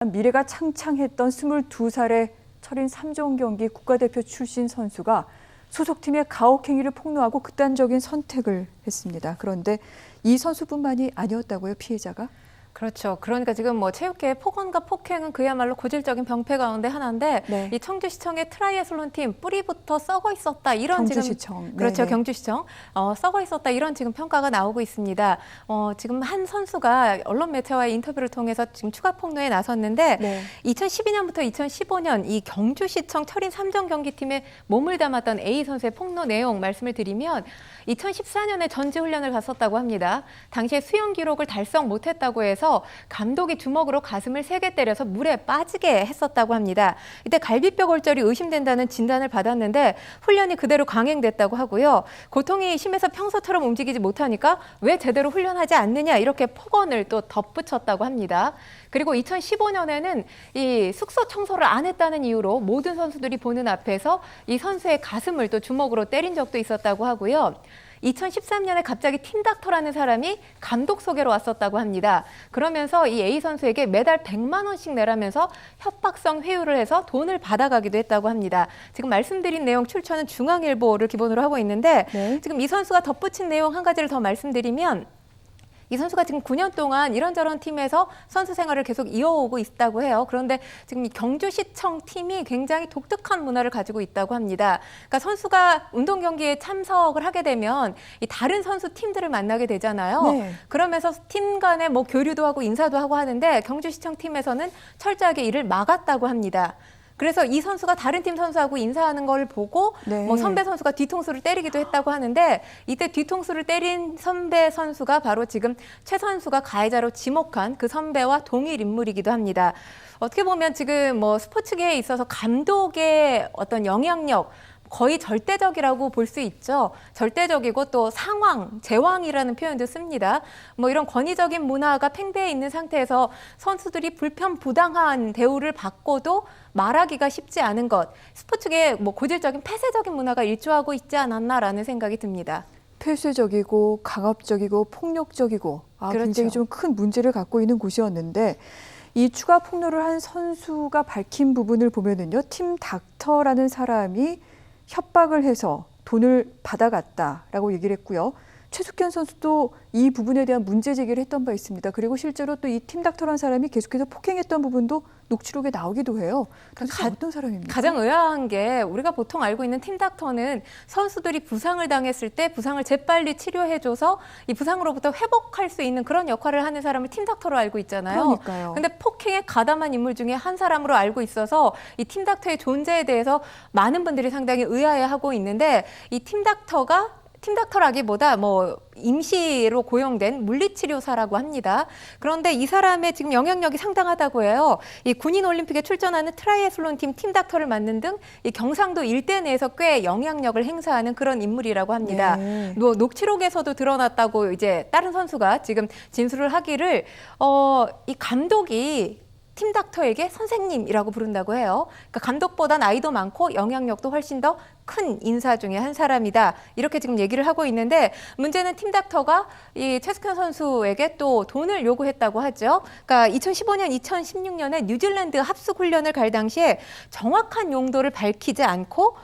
미래가 창창했던 22살의 철인 3종 경기 국가대표 출신 선수가 소속팀의 가혹행위를 폭로하고 극단적인 선택을 했습니다. 그런데 이 선수뿐만이 아니었다고요, 피해자가? 그렇죠. 그러니까 지금 뭐 체육계의 폭언과 폭행은 그야말로 고질적인 병폐 가운데 하나인데 네. 이 청주시청의 트라이애슬론 팀 뿌리부터 썩어 있었다 이런 경주시청. 지금 그렇죠. 네네. 경주시청 썩어 있었다 이런 지금 평가가 나오고 있습니다. 지금 한 선수가 언론 매체와의 인터뷰를 통해서 지금 추가 폭로에 나섰는데 네. 2012년부터 2015년 이 경주시청 철인 3종 경기팀에 몸을 담았던 A 선수의 폭로 내용 말씀을 드리면 2014년에 전지훈련을 갔었다고 합니다. 당시에 수영 기록을 달성 못했다고 해서 감독이 주먹으로 가슴을 3개 때려서 물에 빠지게 했었다고 합니다. 이때 갈비뼈 골절이 의심된다는 진단을 받았는데 훈련이 그대로 강행됐다고 하고요. 고통이 심해서 평소처럼 움직이지 못하니까 왜 제대로 훈련하지 않느냐 이렇게 폭언을 또 덧붙였다고 합니다. 그리고 2015년에는 이 숙소 청소를 안 했다는 이유로 모든 선수들이 보는 앞에서 이 선수의 가슴을 또 주먹으로 때린 적도 있었다고 하고요. 2013년에 갑자기 팀닥터라는 사람이 감독 소개로 왔었다고 합니다. 그러면서 이 A 선수에게 매달 100만 원씩 내라면서 협박성 회유를 해서 돈을 받아가기도 했다고 합니다. 지금 말씀드린 내용 출처는 중앙일보를 기본으로 하고 있는데 네. 지금 이 선수가 덧붙인 내용 한 가지를 더 말씀드리면 이 선수가 지금 9년 동안 이런저런 팀에서 선수 생활을 계속 이어오고 있다고 해요. 그런데 지금 이 경주시청 팀이 굉장히 독특한 문화를 가지고 있다고 합니다. 그러니까 선수가 운동 경기에 참석을 하게 되면 이 다른 선수 팀들을 만나게 되잖아요. 네. 그러면서 팀 간에 뭐 교류도 하고 인사도 하고 하는데 경주시청 팀에서는 철저하게 이를 막았다고 합니다. 그래서 이 선수가 다른 팀 선수하고 인사하는 걸 보고 네. 뭐 선배 선수가 뒤통수를 때리기도 했다고 하는데 이때 뒤통수를 때린 선배 선수가 바로 지금 최 선수가 가해자로 지목한 그 선배와 동일 인물이기도 합니다. 어떻게 보면 지금 뭐 스포츠계에 있어서 감독의 어떤 영향력 거의 절대적이라고 볼 수 있죠. 절대적이고 또 상황, 제왕이라는 표현도 씁니다. 뭐 이런 권위적인 문화가 팽배해 있는 상태에서 선수들이 불편부당한 대우를 받고도 말하기가 쉽지 않은 것. 스포츠계에 뭐 고질적인 폐쇄적인 문화가 일조하고 있지 않았나라는 생각이 듭니다. 폐쇄적이고 강압적이고 폭력적이고 그렇죠. 굉장히 좀 큰 문제를 갖고 있는 곳이었는데 이 추가 폭로를 한 선수가 밝힌 부분을 보면은요. 팀 닥터라는 사람이 협박을 해서 돈을 받아갔다라고 얘기를 했고요. 최숙현 선수도 이 부분에 대한 문제 제기를 했던 바 있습니다. 그리고 실제로 또 이 팀닥터라는 사람이 계속해서 폭행했던 부분도 녹취록에 나오기도 해요. 도대체 어떤 사람입니까? 가장 의아한 게 우리가 보통 알고 있는 팀닥터는 선수들이 부상을 당했을 때 부상을 재빨리 치료해줘서 이 부상으로부터 회복할 수 있는 그런 역할을 하는 사람을 팀닥터로 알고 있잖아요. 그러니까요. 근데 폭행에 가담한 인물 중에 한 사람으로 알고 있어서 이 팀닥터의 존재에 대해서 많은 분들이 상당히 의아해하고 있는데 이 팀닥터라기보다 뭐 임시로 고용된 물리치료사라고 합니다. 그런데 이 사람의 지금 영향력이 상당하다고 해요. 이 군인 올림픽에 출전하는 트라이애슬론 팀 팀닥터를 맡는 등 이 경상도 일대 내에서 꽤 영향력을 행사하는 그런 인물이라고 합니다. 네. 뭐 녹취록에서도 드러났다고 이제 다른 선수가 지금 진술을 하기를 이 감독이 팀닥터에게 선생님이라고 부른다고 해요. 그러니까 감독보다 나이도 많고 영향력도 훨씬 더 큰 인사 중에 한 사람이다. 이렇게 지금 얘기를 하고 있는데 문제는 팀닥터가 이 최숙현 선수에게 또 돈을 요구했다고 하죠. 그러니까 2015년, 2016년에 뉴질랜드 합숙 훈련을 갈 당시에 정확한 용도를 밝히지 않고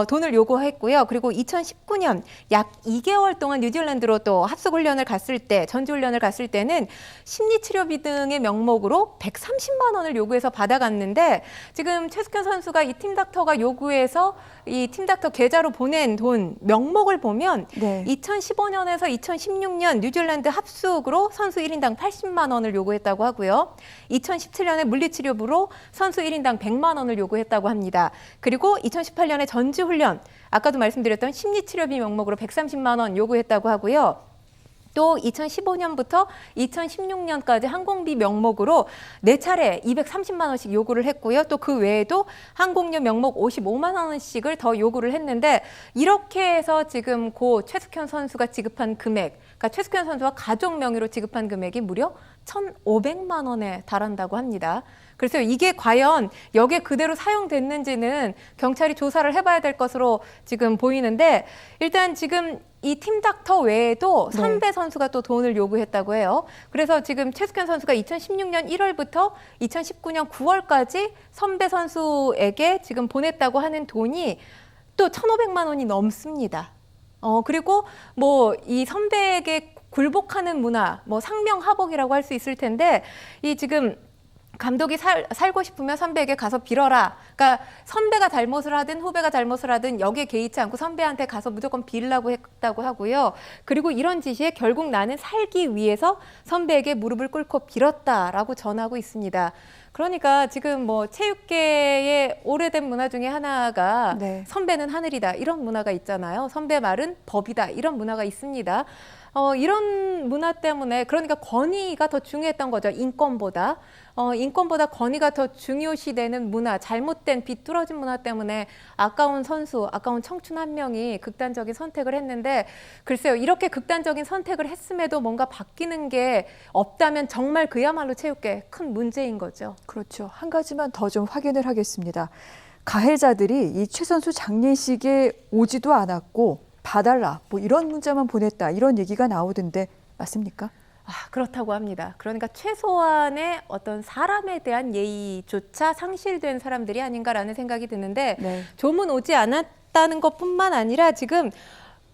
돈을 요구했고요. 그리고 2019년 약 2개월 동안 뉴질랜드로 또 합숙 훈련을 갔을 때, 전지 훈련을 갔을 때는 심리치료비 등의 명목으로 130만 원을 요구해서 받아갔는데 지금 최숙현 선수가 이 팀닥터가 요구해서 이 팀닥터 계좌로 보낸 돈 명목을 보면 네. 2015년에서 2016년 뉴질랜드 합숙으로 선수 1인당 80만 원을 요구했다고 하고요. 2017년에 물리치료부로 선수 1인당 100만 원을 요구했다고 합니다. 그리고 2018년에 전지훈련, 아까도 말씀드렸던 심리치료비 명목으로 130만 원 요구했다고 하고요. 또 2015년부터 2016년까지 항공비 명목으로 4차례 230만 원씩 요구를 했고요. 또 그 외에도 항공료 명목 55만 원씩을 더 요구를 했는데 이렇게 해서 지금 고 최숙현 선수가 지급한 금액, 그러니까 최숙현 선수와 가족 명의로 지급한 금액이 무려 1,500만 원에 달한다고 합니다. 그래서 이게 과연 여기에 그대로 사용됐는지는 경찰이 조사를 해봐야 될 것으로 지금 보이는데, 일단 지금 이 팀닥터 외에도 네. 선배 선수가 또 돈을 요구했다고 해요. 그래서 지금 최숙현 선수가 2016년 1월부터 2019년 9월까지 선배 선수에게 지금 보냈다고 하는 돈이 또 1,500만 원이 넘습니다. 그리고 뭐 이 선배에게 굴복하는 문화, 뭐 상명하복이라고 할 수 있을 텐데, 이 지금 감독이 살고 싶으면 선배에게 가서 빌어라. 그러니까 선배가 잘못을 하든 후배가 잘못을 하든 여기에 개의치 않고 선배한테 가서 무조건 빌라고 했다고 하고요. 그리고 이런 지시에 결국 나는 살기 위해서 선배에게 무릎을 꿇고 빌었다라고 전하고 있습니다. 그러니까 지금 뭐 체육계의 오래된 문화 중에 하나가 네. 선배는 하늘이다 이런 문화가 있잖아요. 선배 말은 법이다 이런 문화가 있습니다. 이런 문화 때문에 그러니까 권위가 더 중요했던 거죠. 인권보다. 인권보다 권위가 더 중요시되는 문화, 잘못된 비뚤어진 문화 때문에 아까운 선수, 아까운 청춘 한 명이 극단적인 선택을 했는데, 글쎄요, 이렇게 극단적인 선택을 했음에도 뭔가 바뀌는 게 없다면 정말 그야말로 체육계 큰 문제인 거죠. 그렇죠. 한 가지만 더 좀 확인을 하겠습니다. 가해자들이 이 최 선수 장례식에 오지도 않았고 봐달라 뭐 이런 문자만 보냈다 이런 얘기가 나오던데 맞습니까? 그렇다고 합니다. 그러니까 최소한의 어떤 사람에 대한 예의조차 상실된 사람들이 아닌가라는 생각이 드는데, 네. 조문 오지 않았다는 것뿐만 아니라 지금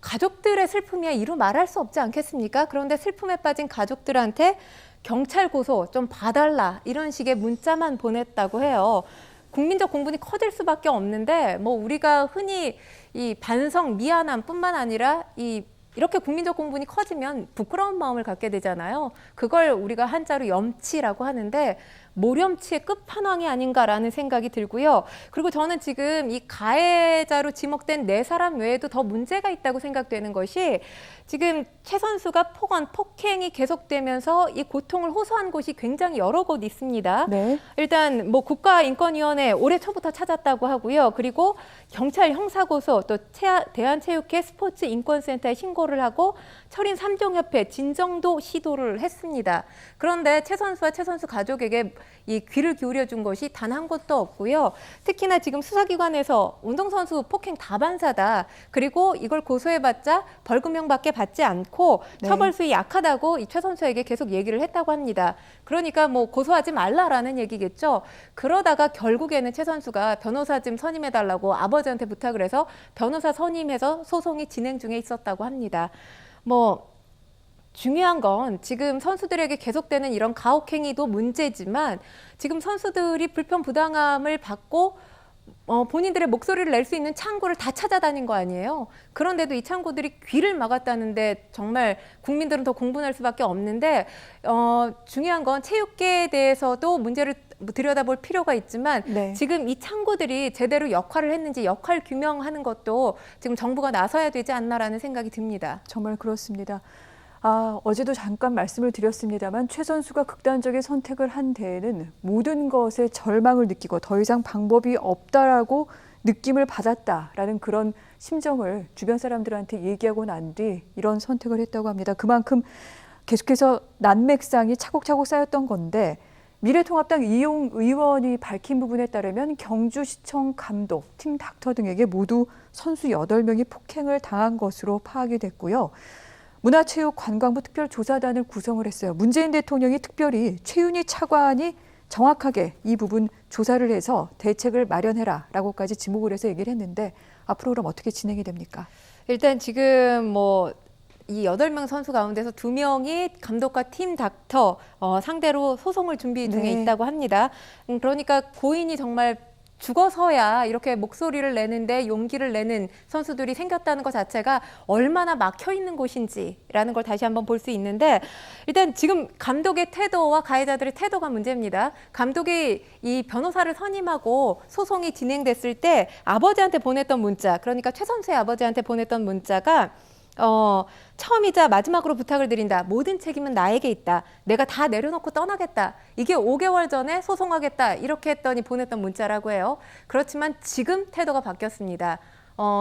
가족들의 슬픔이야 이루 말할 수 없지 않겠습니까? 그런데 슬픔에 빠진 가족들한테 경찰 고소 좀 봐달라 이런 식의 문자만 보냈다고 해요. 국민적 공분이 커질 수밖에 없는데, 뭐 우리가 흔히 이 반성, 미안함뿐만 아니라 이렇게 국민적 공분이 커지면 부끄러운 마음을 갖게 되잖아요. 그걸 우리가 한자로 염치라고 하는데, 모렴치의 끝판왕이 아닌가라는 생각이 들고요. 그리고 저는 지금 이 가해자로 지목된 4사람 외에도 더 문제가 있다고 생각되는 것이, 지금 최 선수가 폭행이 계속되면서 이 고통을 호소한 곳이 굉장히 여러 곳 있습니다. 네. 일단 뭐 국가인권위원회 올해 초부터 찾았다고 하고요. 그리고 경찰 형사고소, 또 대한체육회 스포츠인권센터에 신고를 하고 철인 3종협회 진정도 시도를 했습니다. 그런데 최 선수와 최 선수 가족에게 이 귀를 기울여 준 것이 단 한 곳도 없고요. 특히나 지금 수사기관에서 운동선수 폭행 다반사다. 그리고 이걸 고소해봤자 벌금형밖에 받지 않고 네. 처벌 수위 약하다고 이 최 선수에게 계속 얘기를 했다고 합니다. 그러니까 뭐 고소하지 말라라는 얘기겠죠. 그러다가 결국에는 최 선수가 변호사 좀 선임해달라고 아버지한테 부탁을 해서 변호사 선임해서 소송이 진행 중에 있었다고 합니다. 뭐 중요한 건 지금 선수들에게 계속되는 이런 가혹행위도 문제지만, 지금 선수들이 불편부당함을 받고 본인들의 목소리를 낼 수 있는 창구를 다 찾아다닌 거 아니에요. 그런데도 이 창구들이 귀를 막았다는데 정말 국민들은 더 공분할 수밖에 없는데, 중요한 건 체육계에 대해서도 문제를 들여다볼 필요가 있지만, 네. 지금 이 창구들이 제대로 역할을 했는지 역할 규명하는 것도 지금 정부가 나서야 되지 않나라는 생각이 듭니다. 정말 그렇습니다. 어제도 잠깐 말씀을 드렸습니다만 최 선수가 극단적인 선택을 한 데에는 모든 것에 절망을 느끼고 더 이상 방법이 없다라고 느낌을 받았다라는 그런 심정을 주변 사람들한테 얘기하고 난 뒤 이런 선택을 했다고 합니다. 그만큼 계속해서 난맥상이 차곡차곡 쌓였던 건데, 미래통합당 이용 의원이 밝힌 부분에 따르면 경주시청 감독, 팀 닥터 등에게 모두 선수 8명이 폭행을 당한 것으로 파악이 됐고요. 문화체육관광부 특별조사단을 구성을 했어요. 문재인 대통령이 특별히 최윤희 차관이 정확하게 이 부분 조사를 해서 대책을 마련해라라고까지 지목을 해서 얘기를 했는데, 앞으로 그럼 어떻게 진행이 됩니까? 일단 지금 뭐 이 8명 선수 가운데서 2명이 감독과 팀 닥터 상대로 소송을 준비 중에 네. 있다고 합니다. 그러니까 고인이 정말 죽어서야 이렇게 목소리를 내는데 용기를 내는 선수들이 생겼다는 것 자체가 얼마나 막혀 있는 곳인지라는 걸 다시 한번 볼 수 있는데, 일단 지금 감독의 태도와 가해자들의 태도가 문제입니다. 감독이 이 변호사를 선임하고 소송이 진행됐을 때 아버지한테 보냈던 문자, 그러니까 최 선수의 아버지한테 보냈던 문자가 처음이자 마지막으로 부탁을 드린다. 모든 책임은 나에게 있다. 내가 다 내려놓고 떠나겠다. 이게 5개월 전에 소송하겠다. 이렇게 했더니 보냈던 문자라고 해요. 그렇지만 지금 태도가 바뀌었습니다.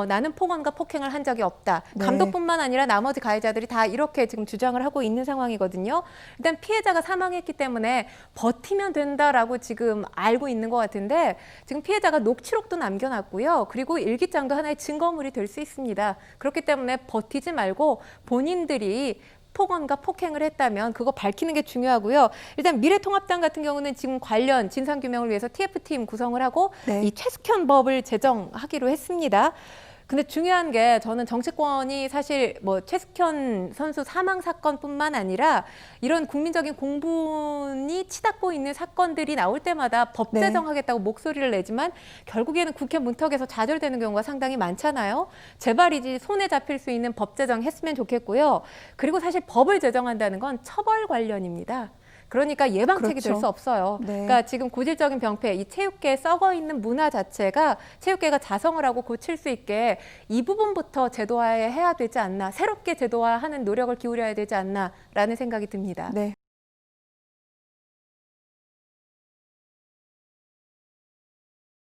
나는 폭언과 폭행을 한 적이 없다. 네. 감독뿐만 아니라 나머지 가해자들이 다 이렇게 지금 주장을 하고 있는 상황이거든요. 일단 피해자가 사망했기 때문에 버티면 된다라고 지금 알고 있는 것 같은데 지금 피해자가 녹취록도 남겨놨고요. 그리고 일기장도 하나의 증거물이 될 수 있습니다. 그렇기 때문에 버티지 말고 본인들이 폭언과 폭행을 했다면 그거 밝히는 게 중요하고요. 일단 미래통합당 같은 경우는 지금 관련 진상규명을 위해서 TF팀 구성을 하고 네. 이 최숙현 법을 제정하기로 했습니다. 근데 중요한 게 저는 정치권이 사실 뭐 최숙현 선수 사망 사건뿐만 아니라 이런 국민적인 공분이 치닫고 있는 사건들이 나올 때마다 법 네. 제정하겠다고 목소리를 내지만 결국에는 국회 문턱에서 좌절되는 경우가 상당히 많잖아요. 제발이지 손에 잡힐 수 있는 법 제정했으면 좋겠고요. 그리고 사실 법을 제정한다는 건 처벌 관련입니다. 그러니까 예방책이 될 그렇죠. 수 없어요. 네. 그러니까 지금 고질적인 병폐, 이 체육계에 썩어 있는 문화 자체가 체육계가 자성을 하고 고칠 수 있게 이 부분부터 제도화해야 되지 않나, 새롭게 제도화하는 노력을 기울여야 되지 않나라는 생각이 듭니다. 네.